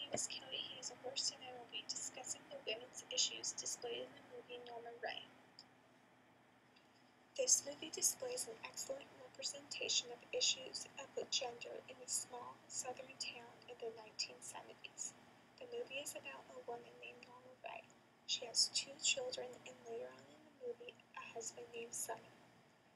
name is Kelly Hazelhurst, and I will be discussing the women's issues displayed in the movie Norma Rae. This movie displays an excellent representation of issues of gender in a small southern town in the 1970s. The movie is about a woman named Norma Rae. She has 2 children and later on in the movie, a husband named Sonny.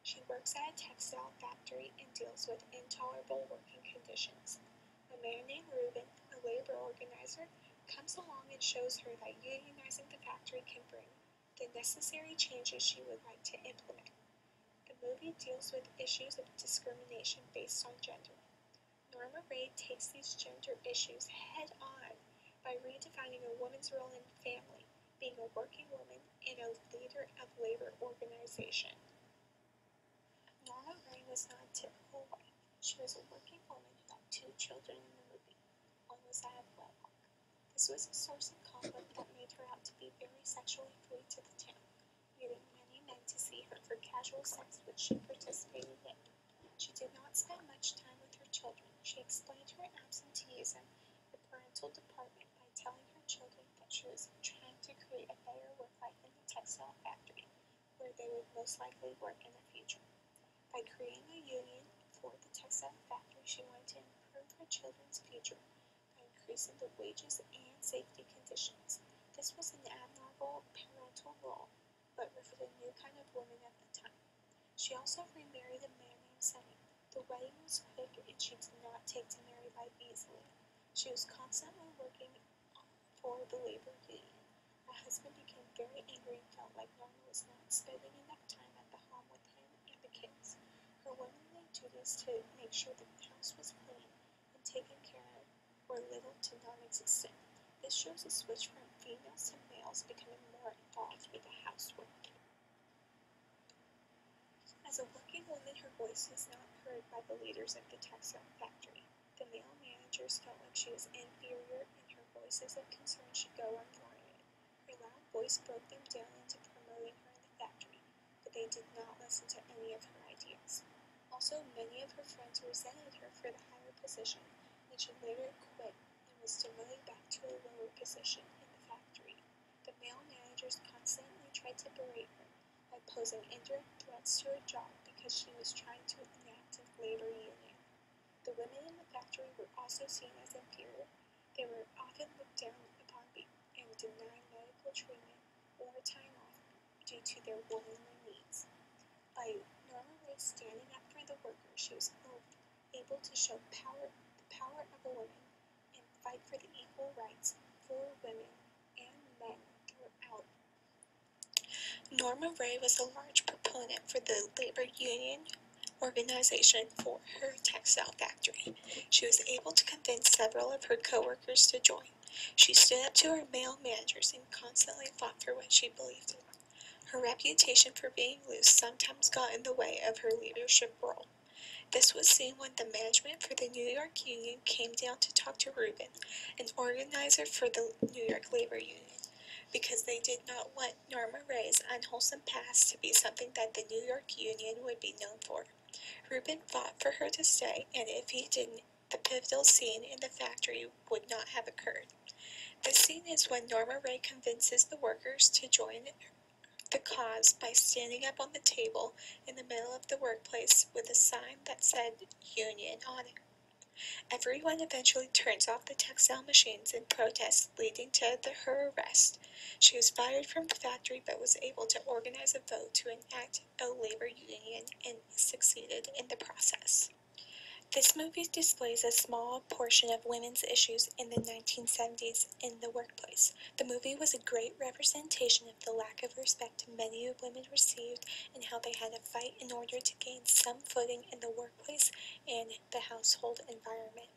She works at a textile factory and deals with intolerable working conditions. A man named Reuben, a labor organizer, comes along and shows her that unionizing the factory can bring the necessary changes she would like to implement. The movie deals with issues of discrimination based on gender. Norma Rae takes these gender issues head on by redefining a woman's role in the family, being a working woman and a leader of labor organization. Norma Rae was not a typical wife. She was a working woman who had 2 children in the movie. One was out of wedlock. This was a source of conflict that made her out to be very sexually free to the town, leading many men to see her for casual sex which she participated in. She did not spend much time with her children. She explained her absenteeism in the parental department by telling her children that she was trying to create a better work life in the textile factory, where they would most likely work in the future. By creating a union for the textile factory, she wanted to improve her children's future by increasing the wages and safety conditions. This was an admirable parental role, but for the new kind of woman at the time. She also remarried a man named Sonny. The wedding was quick and she did not take to married life easily. She was constantly working for the labor union. Her husband became very angry and felt like Norma was not spending enough time at the home with him and the kids. Her womanly duties to make sure the house was clean and taken care of were little to non-existent. This shows a switch from females to males becoming more involved with the housework. As a working woman, her voice was not heard by the leaders of the textile factory. The male managers felt like she was inferior and her voices of concern should go unwarranted. Her loud voice broke them down into promoting her in the factory, but they did not listen to any of her ideas. Also, many of her friends resented her for the higher position, and she later quit and was demoted back to a lower position in the factory. The male managers constantly tried to berate her by posing indirect threats to her job because she was trying to enact a labor union. The women in the factory were also seen as inferior. They were often looked down upon and denied medical treatment or time off due to their womanly needs. By Norma Rae standing up for the workers, she was able to show the power of a woman and fight for the equal rights for women and men throughout. Norma Rae was a large proponent for the labor union organization for her textile factory. She was able to convince several of her co-workers to join. She stood up to her male managers and constantly fought for what she believed in. Her reputation for being loose sometimes got in the way of her leadership role. This was seen when the management for the New York Union came down to talk to Reuben, an organizer for the New York Labor Union, because they did not want Norma Rae's unwholesome past to be something that the New York Union would be known for. Reuben fought for her to stay, and if he didn't, the pivotal scene in the factory would not have occurred. This scene is when Norma Rae convinces the workers to join the cause by standing up on the table in the middle of the workplace with a sign that said "Union" on it. Everyone eventually turns off the textile machines in protest, leading to her arrest. She was fired from the factory but was able to organize a vote to enact a labor union and succeeded in the process. This movie displays a small portion of women's issues in the 1970s in the workplace. The movie was a great representation of the lack of respect many women received and how they had to fight in order to gain some footing in the workplace and the household environment.